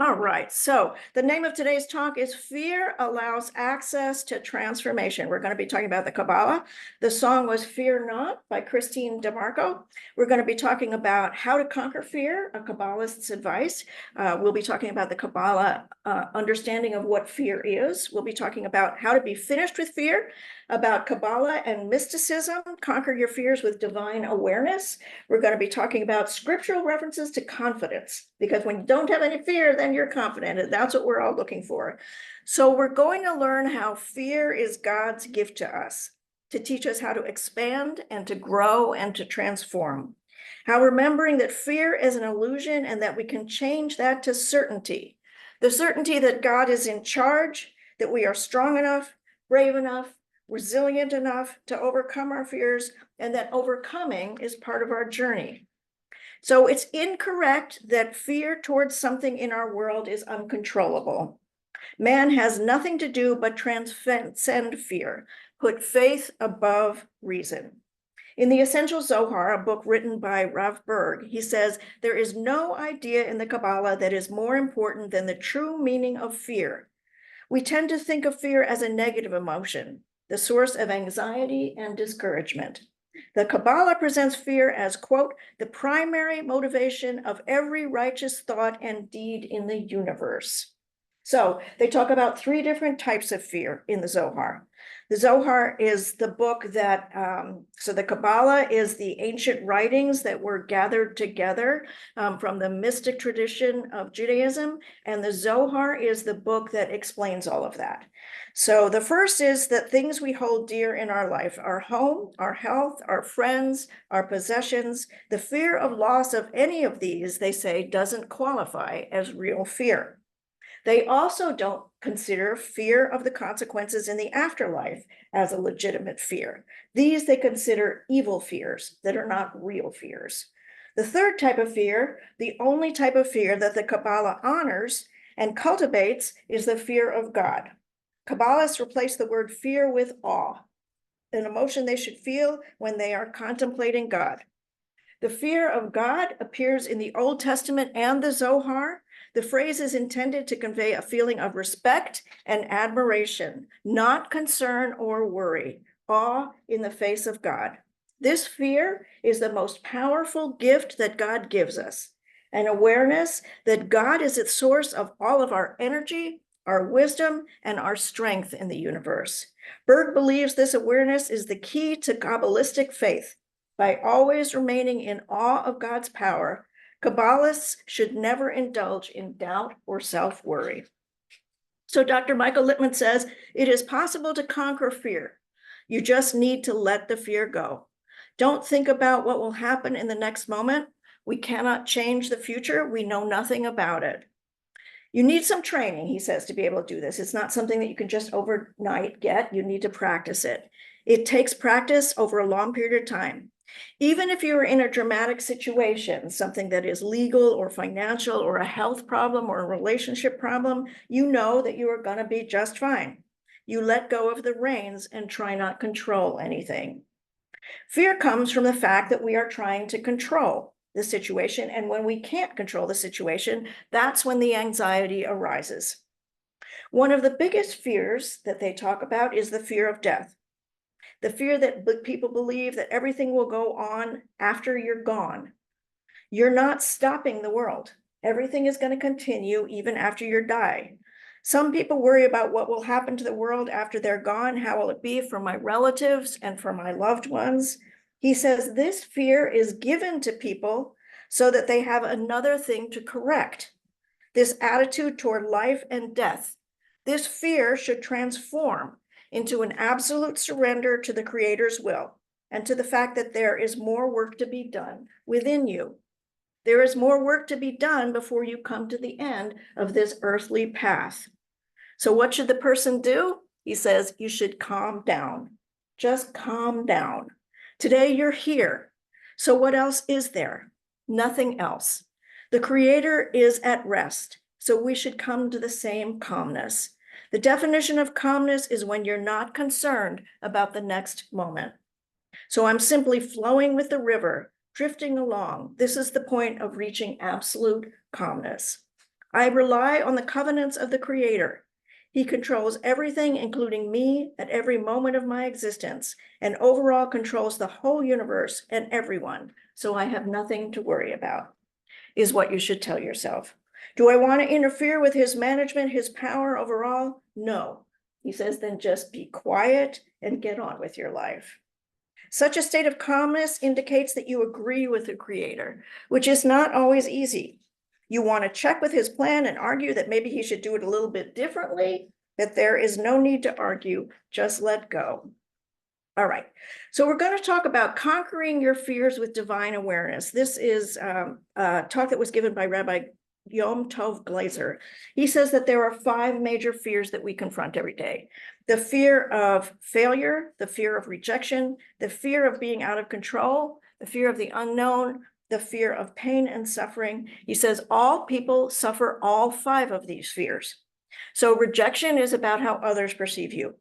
All right, so the name of today's talk is Fear Allows Access to Transformation. We're going to be talking about the Kabbalah. The song was Fear Not by Christine DeMarco. We're going to be talking about how to conquer fear, a Kabbalist's advice. We'll be talking about the Kabbalah understanding of what fear is. We'll be talking about how to be finished with fear, about Kabbalah and mysticism, conquer your fears with divine awareness. We're going to be talking about scriptural references to confidence, because when you don't have any fear, then you're confident, and that's what we're all looking for. So we're going to learn how fear is God's gift to us, to teach us how to expand and to grow and to transform. How remembering that fear is an illusion and that we can change that to certainty. The certainty that God is in charge, that we are strong enough, brave enough, resilient enough to overcome our fears, and that overcoming is part of our journey. So it's incorrect that fear towards something in our world is uncontrollable. Man has nothing to do but transcend fear, put faith above reason. In the Essential Zohar, a book written by Rav Berg, he says, there is no idea in the Kabbalah that is more important than the true meaning of fear. We tend to think of fear as a negative emotion, the source of anxiety and discouragement. The Kabbalah presents fear as, quote, the primary motivation of every righteous thought and deed in the universe. So they talk about three different types of fear in the Zohar. The Zohar is the book that, so the Kabbalah is the ancient writings that were gathered together from the mystic tradition of Judaism, and the Zohar is the book that explains all of that. So the first is that things we hold dear in our life, our home, our health, our friends, our possessions, the fear of loss of any of these, they say, doesn't qualify as real fear. They also don't consider fear of the consequences in the afterlife as a legitimate fear. These they consider evil fears that are not real fears. The third type of fear, the only type of fear that the Kabbalah honors and cultivates, is the fear of God. Kabbalists replace the word fear with awe, an emotion they should feel when they are contemplating God. The fear of God appears in the Old Testament and the Zohar. The phrase is intended to convey a feeling of respect and admiration, not concern or worry, awe in the face of God. This fear is the most powerful gift that God gives us, an awareness that God is the source of all of our energy, our wisdom, and our strength in the universe. Berg believes this awareness is the key to Kabbalistic faith. By always remaining in awe of God's power, Kabbalists should never indulge in doubt or self-worry. So Dr. Michael Littman says, it is possible to conquer fear. You just need to let the fear go. Don't think about what will happen in the next moment. We cannot change the future. We know nothing about it. You need some training, he says, to be able to do this. It's not something that you can just overnight get. You need to practice it. It takes practice over a long period of time. Even if you're in a dramatic situation, something that is legal or financial or a health problem or a relationship problem, you know that you are going to be just fine. You let go of the reins and try not control anything. Fear comes from the fact that we are trying to control the situation, and when we can't control the situation, that's when the anxiety arises. One of the biggest fears that they talk about is the fear of death. The fear that people believe that everything will go on after you're gone. You're not stopping the world. Everything is going to continue even after you die. Some people worry about what will happen to the world after they're gone. How will it be for my relatives and for my loved ones? He says this fear is given to people so that they have another thing to correct. This attitude toward life and death. This fear should transform into an absolute surrender to the Creator's will and to the fact that there is more work to be done within you. There is more work to be done before you come to the end of this earthly path. So what should the person do? He says, you should calm down. Just calm down. Today you're here. So what else is there? Nothing else. The Creator is at rest. So we should come to the same calmness. The definition of calmness is when you're not concerned about the next moment. So I'm simply flowing with the river, drifting along. This is the point of reaching absolute calmness. I rely on the covenants of the Creator. He controls everything, including me, at every moment of my existence, and overall controls the whole universe and everyone. So I have nothing to worry about, is what you should tell yourself. Do I want to interfere with his management, his power overall? No. He says, then just be quiet and get on with your life. Such a state of calmness indicates that you agree with the Creator, which is not always easy. You want to check with his plan and argue that maybe he should do it a little bit differently, but there is no need to argue, just let go. All right, so we're going to talk about conquering your fears with divine awareness. This is a talk that was given by Rabbi Yom Tov Glazer. He says that there are 5 major fears that we confront every day. The fear of failure, the fear of rejection, the fear of being out of control, the fear of the unknown, the fear of pain and suffering. He says all people suffer all 5 of these fears. So rejection is about how others perceive you.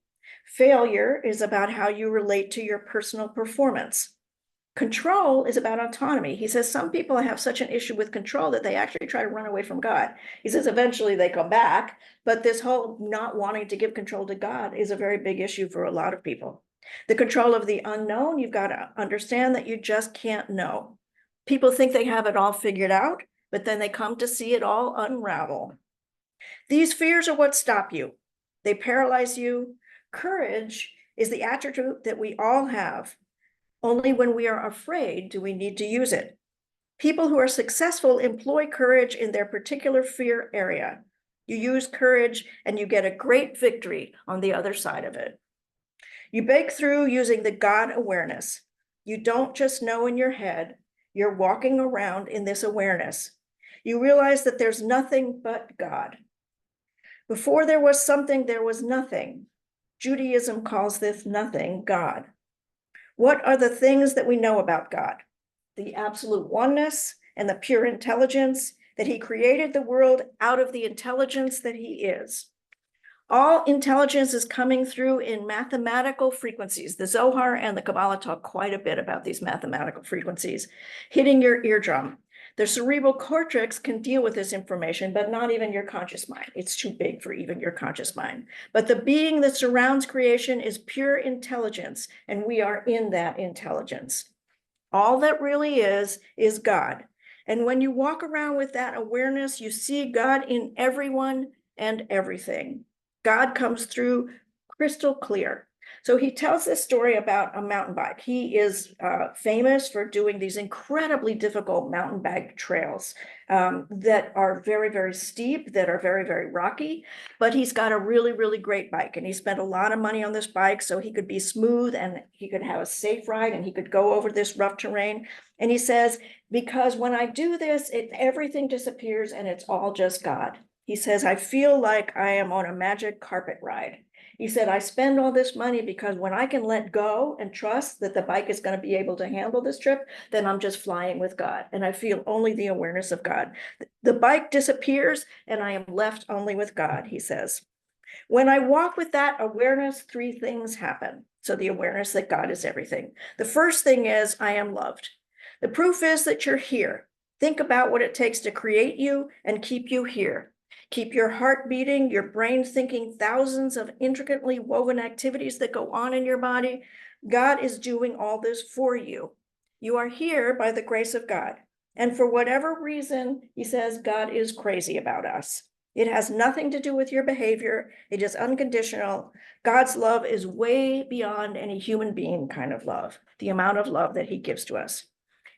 Failure is about how you relate to your personal performance. Control is about autonomy. He says some people have such an issue with control that they actually try to run away from God. He says eventually they come back, but this whole not wanting to give control to God is a very big issue for a lot of people. The control of the unknown, you've got to understand that you just can't know. People think they have it all figured out, but then they come to see it all unravel. These fears are what stop you. They paralyze you. Courage is the attribute that we all have. Only when we are afraid do we need to use it. People who are successful employ courage in their particular fear area. You use courage and you get a great victory on the other side of it. You break through using the God awareness. You don't just know in your head, you're walking around in this awareness. You realize that there's nothing but God. Before there was something, there was nothing. Judaism calls this nothing God. What are the things that we know about God? The absolute oneness and the pure intelligence, that he created the world out of the intelligence that he is. All intelligence is coming through in mathematical frequencies. The Zohar and the Kabbalah talk quite a bit about these mathematical frequencies hitting your eardrum. The cerebral cortex can deal with this information, but not even your conscious mind. It's too big for even your conscious mind. But the being that surrounds creation is pure intelligence, and we are in that intelligence. All that really is God. And when you walk around with that awareness, you see God in everyone and everything. God comes through crystal clear. So he tells this story about a mountain bike. He is famous for doing these incredibly difficult mountain bike trails that are very, very steep, that are very, very rocky, but he's got a really, really great bike. And he spent a lot of money on this bike so he could be smooth and he could have a safe ride and he could go over this rough terrain. And he says, because when I do this, everything disappears and it's all just God. He says, I feel like I am on a magic carpet ride. He said, I spend all this money because when I can let go and trust that the bike is going to be able to handle this trip, then I'm just flying with God. And I feel only the awareness of God. The bike disappears and I am left only with God, he says. When I walk with that awareness, 3 things happen. So the awareness that God is everything. The first thing is I am loved. The proof is that you're here. Think about what it takes to create you and keep you here. Keep your heart beating, your brain thinking thousands of intricately woven activities that go on in your body. God is doing all this for you. You are here by the grace of God. And for whatever reason, he says, God is crazy about us. It has nothing to do with your behavior. It is unconditional. God's love is way beyond any human being kind of love, the amount of love that he gives to us.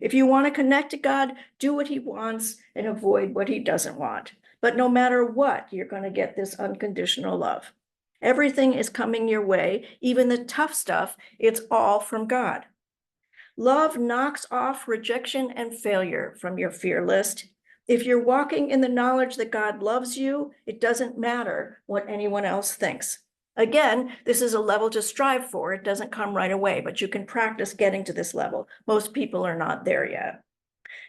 If you want to connect to God, do what he wants and avoid what he doesn't want. But no matter what, you're going to get this unconditional love. Everything is coming your way, even the tough stuff, it's all from God. Love knocks off rejection and failure from your fear list. If you're walking in the knowledge that God loves you, it doesn't matter what anyone else thinks. Again, this is a level to strive for. It doesn't come right away, but you can practice getting to this level. Most people are not there yet.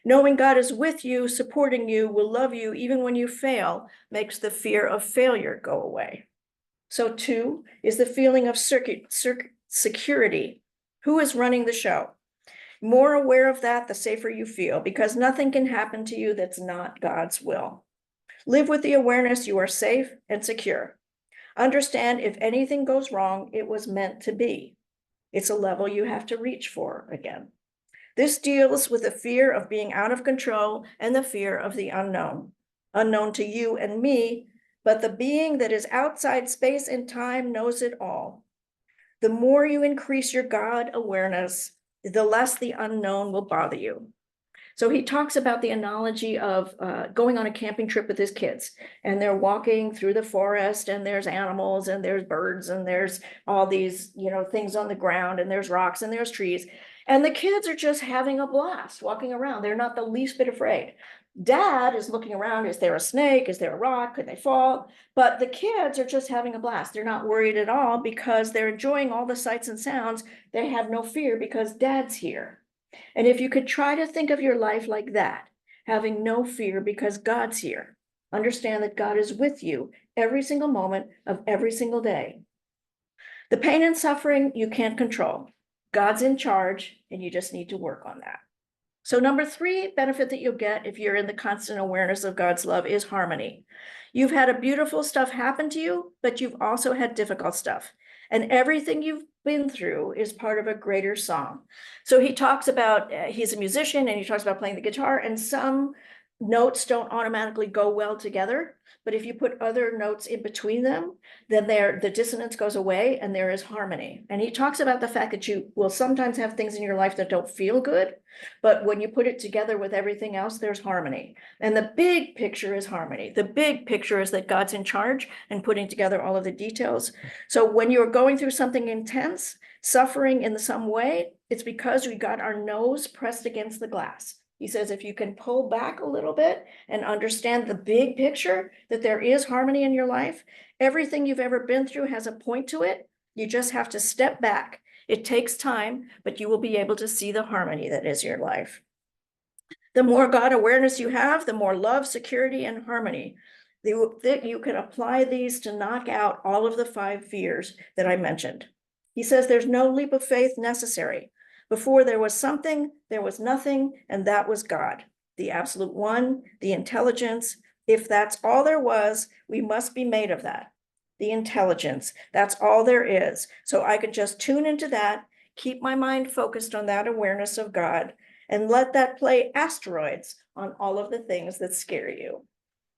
Knowing God is with you, supporting you, will love you even when you fail, makes the fear of failure go away. So 2 is the feeling of security. Who is running the show? More aware of that, the safer you feel, because nothing can happen to you that's not God's will. Live with the awareness you are safe and secure. Understand if anything goes wrong, it was meant to be. It's a level you have to reach for again. This deals with the fear of being out of control and the fear of the unknown, unknown to you and me, but the being that is outside space and time knows it all. The more you increase your God awareness, the less the unknown will bother you. So he talks about the analogy of going on a camping trip with his kids, and they're walking through the forest, and there's animals, and there's birds, and there's all these, things on the ground, and there's rocks, and there's trees. And the kids are just having a blast walking around. They're not the least bit afraid. Dad is looking around. Is there a snake? Is there a rock? Could they fall? But the kids are just having a blast. They're not worried at all because they're enjoying all the sights and sounds. They have no fear because Dad's here. And if you could try to think of your life like that, having no fear because God's here, understand that God is with you every single moment of every single day. The pain and suffering you can't control. God's in charge, and you just need to work on that. So number 3 benefit that you'll get if you're in the constant awareness of God's love is harmony. You've had a beautiful stuff happen to you, but you've also had difficult stuff. And everything you've been through is part of a greater song. So he talks about, he's a musician, and he talks about playing the guitar, and some notes don't automatically go well together. But if you put other notes in between them, then the dissonance goes away and there is harmony. And he talks about the fact that you will sometimes have things in your life that don't feel good, but when you put it together with everything else, there's harmony. And the big picture is harmony. The big picture is that God's in charge and putting together all of the details. So when you're going through something intense, suffering in some way, it's because we got our nose pressed against the glass. He says, if you can pull back a little bit and understand the big picture, that there is harmony in your life, everything you've ever been through has a point to it. You just have to step back. It takes time, but you will be able to see the harmony that is your life. The more God awareness you have, the more love, security, and harmony that you can apply these to knock out all of the 5 fears that I mentioned. He says there's no leap of faith necessary. Before there was something, there was nothing, and that was God, the absolute one, the intelligence. If that's all there was, we must be made of that. The intelligence, that's all there is. So I could just tune into that, keep my mind focused on that awareness of God, and let that play asteroids on all of the things that scare you.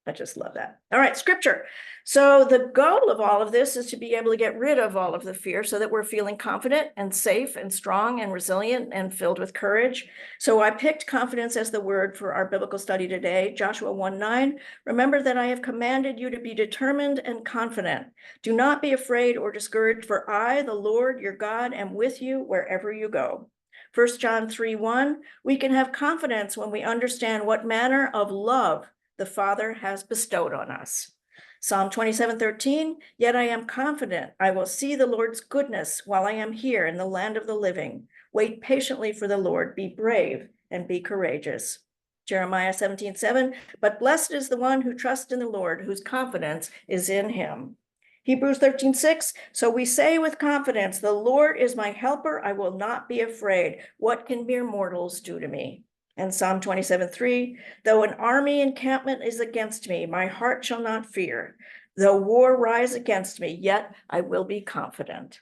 I just love that. All right, scripture. So the goal of all of this is to be able to get rid of all of the fear so that we're feeling confident and safe and strong and resilient and filled with courage. So I picked confidence as the word for our biblical study today, Joshua 1:9. Remember that I have commanded you to be determined and confident. Do not be afraid or discouraged, for I, the Lord your God, am with you wherever you go. 1 John 3:1, we can have confidence when we understand what manner of love the Father has bestowed on us. Psalm 27:13, yet I am confident I will see the Lord's goodness while I am here in the land of the living. Wait patiently for the Lord, be brave and be courageous. Jeremiah 17:7, but blessed is the one who trusts in the Lord, whose confidence is in him. Hebrews 13:6, so we say with confidence, the Lord is my helper, I will not be afraid. What can mere mortals do to me? And Psalm 27:3, though an army encampment is against me, my heart shall not fear. Though war rise against me, yet I will be confident.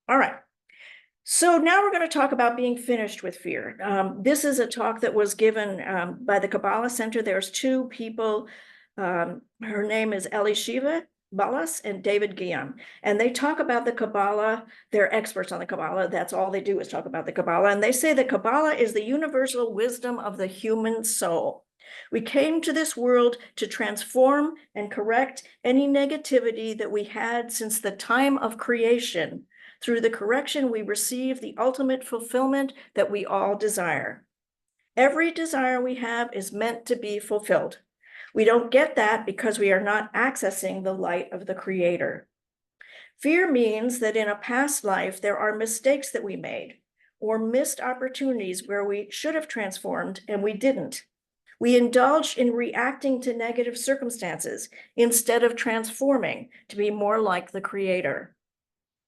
All right. So now we're going to talk about being finished with fear. This is a talk that was given by the Kabbalah Center. There's 2 people. Her name is Elisheva Ballas and David Guillaume. And they talk about the Kabbalah. They're experts on the Kabbalah. That's all they do is talk about the Kabbalah. And they say the Kabbalah is the universal wisdom of the human soul. We came to this world to transform and correct any negativity that we had since the time of creation. Through the correction, we receive the ultimate fulfillment that we all desire. Every desire we have is meant to be fulfilled. We don't get that because we are not accessing the light of the Creator. Fear means that in a past life, there are mistakes that we made or missed opportunities where we should have transformed and we didn't. We indulged in reacting to negative circumstances instead of transforming to be more like the Creator.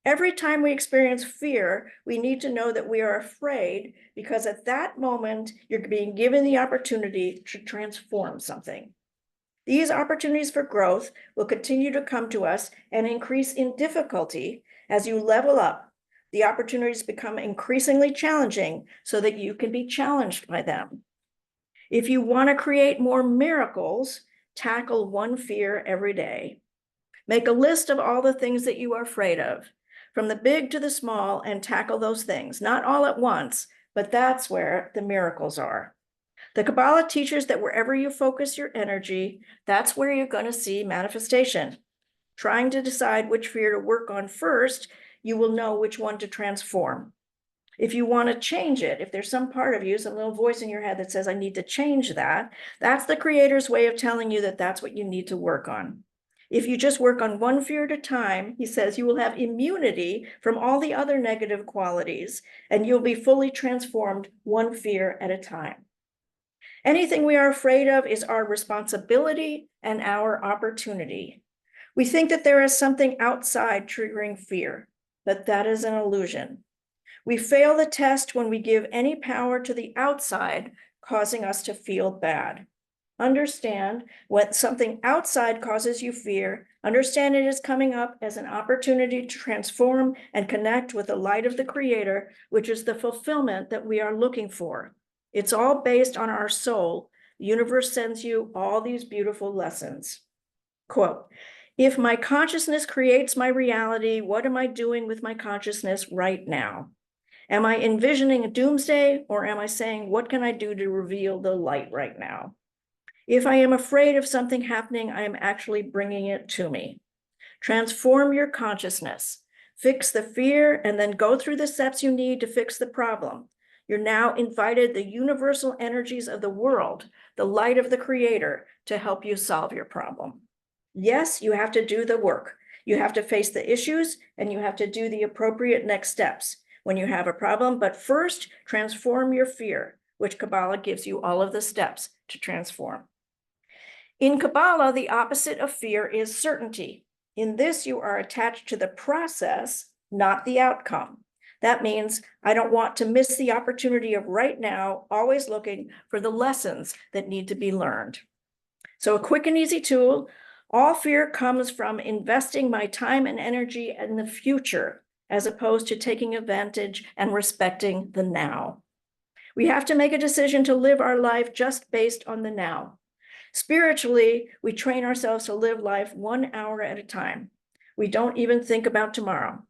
Every time we experience fear, we need to know that we are afraid because at that moment, you're being given the opportunity to transform something. These opportunities for growth will continue to come to us and increase in difficulty as you level up. The opportunities become increasingly challenging so that you can be challenged by them. If you want to create more miracles, tackle one fear every day. Make a list of all the things that you are afraid of, from the big to the small, and tackle those things, not all at once, but that's where the miracles are. The Kabbalah teaches that wherever you focus your energy, that's where you're going to see manifestation. Trying to decide which fear to work on first, you will know which one to transform. If you want to change it, if there's some part of you, some little voice in your head that says, I need to change that, that's the Creator's way of telling you that that's what you need to work on. If you just work on one fear at a time, he says, you will have immunity from all the other negative qualities, and you'll be fully transformed one fear at a time. Anything we are afraid of is our responsibility and our opportunity. We think that there is something outside triggering fear, but that is an illusion. We fail the test when we give any power to the outside, causing us to feel bad. Understand when something outside causes you fear, understand it is coming up as an opportunity to transform and connect with the light of the Creator, which is the fulfillment that we are looking for. It's all based on our soul. The universe sends you all these beautiful lessons. Quote, if my consciousness creates my reality, what am I doing with my consciousness right now? Am I envisioning a doomsday, or am I saying, what can I do to reveal the light right now? If I am afraid of something happening, I am actually bringing it to me. Transform your consciousness. Fix the fear, and then go through the steps you need to fix the problem. You're now invited the universal energies of the world, the light of the Creator, to help you solve your problem. Yes, you have to do the work. You have to face the issues, and you have to do the appropriate next steps when you have a problem. But first, transform your fear, which Kabbalah gives you all of the steps to transform. In Kabbalah, the opposite of fear is certainty. In this, you are attached to the process, not the outcome. That means I don't want to miss the opportunity of right now, always looking for the lessons that need to be learned. So a quick and easy tool, all fear comes from investing my time and energy in the future, as opposed to taking advantage and respecting the now. We have to make a decision to live our life just based on the now. Spiritually, we train ourselves to live life 1 hour at a time. We don't even think about tomorrow.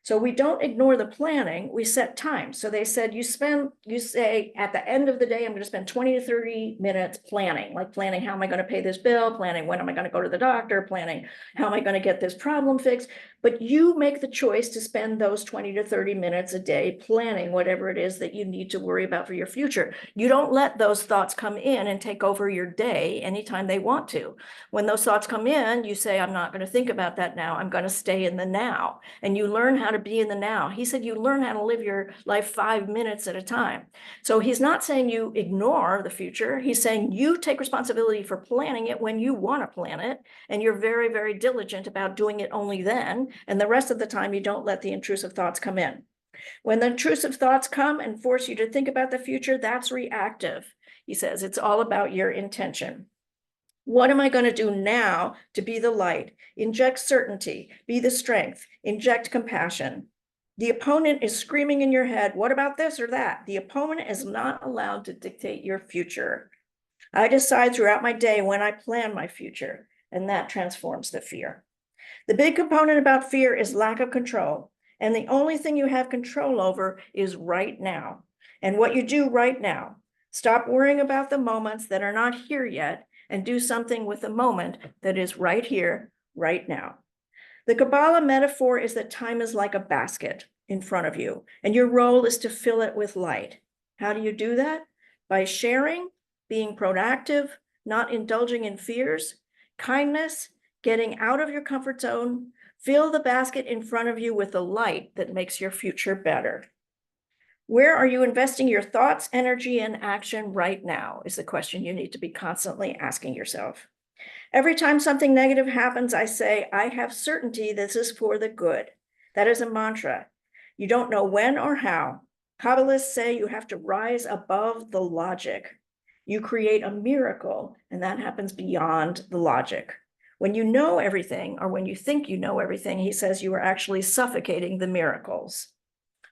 So we don't ignore the planning, we set time. So they said, you say at the end of the day, I'm going to spend 20 to 30 minutes planning, like planning how am I going to pay this bill, planning when am I going to go to the doctor, planning how am I going to get this problem fixed. But you make the choice to spend those 20 to 30 minutes a day planning whatever it is that you need to worry about for your future. You don't let those thoughts come in and take over your day anytime they want to. When those thoughts come in, you say, I'm not going to think about that now. I'm going to stay in the now. And you learn how to be in the now. He said, you learn how to live your life 5 minutes at a time. So he's not saying you ignore the future. He's saying you take responsibility for planning it when you want to plan it. And you're very, very diligent about doing it only then. And the rest of the time, you don't let the intrusive thoughts come in. When the intrusive thoughts come and force you to think about the future, that's reactive. He says it's all about your intention. What am I going to do now to be the light? Inject certainty, be the strength, inject compassion. The opponent is screaming in your head, what about this or that? The opponent is not allowed to dictate your future. I decide throughout my day when I plan my future, and that transforms the fear. The big component about fear is lack of control. And the only thing you have control over is right now. And what you do right now. Stop worrying about the moments that are not here yet and do something with the moment that is right here, right now. The Kabbalah metaphor is that time is like a basket in front of you, and your role is to fill it with light. How do you do that? By sharing, being proactive, not indulging in fears, kindness, getting out of your comfort zone. Fill the basket in front of you with the light that makes your future better. Where are you investing your thoughts, energy, and action right now is the question you need to be constantly asking yourself. Every time something negative happens, I say, I have certainty this is for the good. That is a mantra. You don't know when or how. Kabbalists say you have to rise above the logic. You create a miracle, and that happens beyond the logic. When you know everything, or when you think you know everything, he says you are actually suffocating the miracles.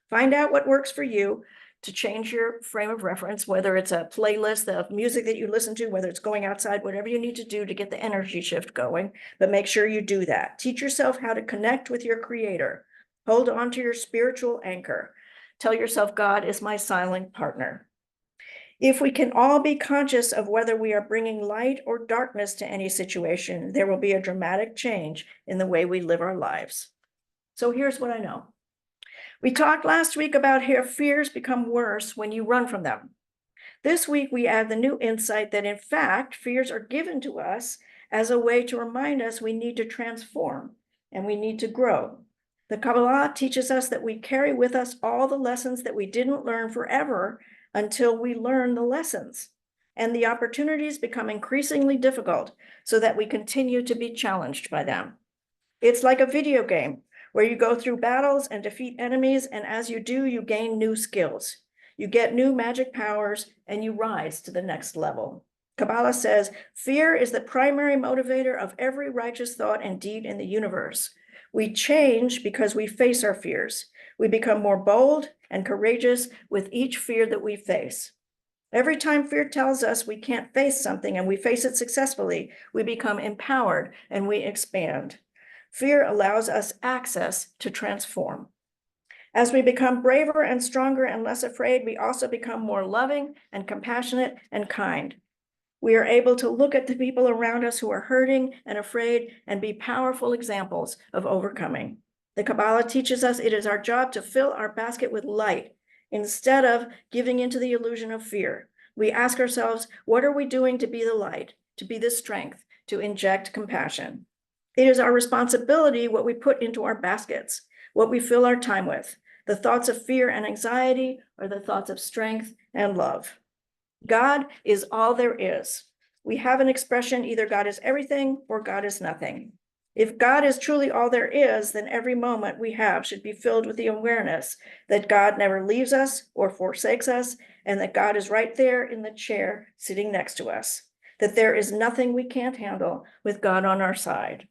Find out what works for you to change your frame of reference, whether it's a playlist of music that you listen to, whether it's going outside, whatever you need to do to get the energy shift going, but make sure you do that. Teach yourself how to connect with your creator. Hold on to your spiritual anchor. Tell yourself, God is my silent partner. If we can all be conscious of whether we are bringing light or darkness to any situation, there will be a dramatic change in the way we live our lives. So here's what I know. We talked last week about how fears become worse when you run from them. This week, we add the new insight that, in fact, fears are given to us as a way to remind us we need to transform and we need to grow. The Kabbalah teaches us that we carry with us all the lessons that we didn't learn forever until we learn the lessons. And the opportunities become increasingly difficult so that we continue to be challenged by them. It's like a video game where you go through battles and defeat enemies, and as you do, you gain new skills. You get new magic powers, and you rise to the next level. Kabbalah says, fear is the primary motivator of every righteous thought and deed in the universe. We change because we face our fears. We become more bold and courageous with each fear that we face. Every time fear tells us we can't face something and we face it successfully, we become empowered and we expand. Fear allows us access to transform. As we become braver and stronger and less afraid, we also become more loving and compassionate and kind. We are able to look at the people around us who are hurting and afraid and be powerful examples of overcoming. The Kabbalah teaches us it is our job to fill our basket with light instead of giving into the illusion of fear. We ask ourselves, what are we doing to be the light, to be the strength, to inject compassion? It is our responsibility what we put into our baskets, what we fill our time with, the thoughts of fear and anxiety, or the thoughts of strength and love. God is all there is. We have an expression, either God is everything or God is nothing. If God is truly all there is, then every moment we have should be filled with the awareness that God never leaves us or forsakes us, and that God is right there in the chair sitting next to us, that there is nothing we can't handle with God on our side.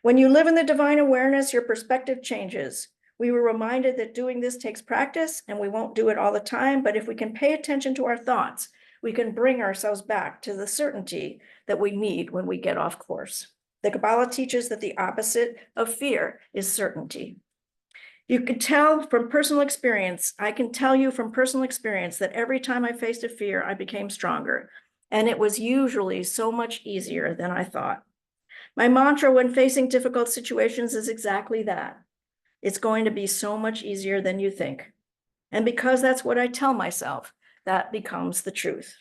When you live in the divine awareness, your perspective changes. We were reminded that doing this takes practice, and we won't do it all the time, but if we can pay attention to our thoughts, we can bring ourselves back to the certainty that we need when we get off course. The Kabbalah teaches that the opposite of fear is certainty. You can tell from personal experience, I can tell you from personal experience that every time I faced a fear, I became stronger, and it was usually so much easier than I thought. My mantra when facing difficult situations is exactly that. It's going to be so much easier than you think. And because that's what I tell myself, that becomes the truth.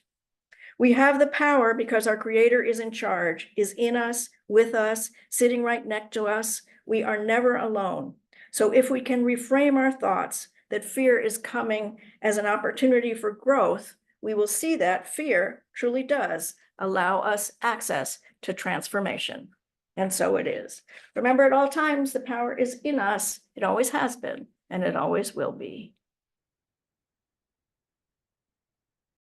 We have the power because our Creator is in charge, is in us, with us, sitting right next to us. We are never alone. So if we can reframe our thoughts that fear is coming as an opportunity for growth, we will see that fear truly does allow us access to transformation. And so it is. Remember, at all times, the power is in us. It always has been, and it always will be.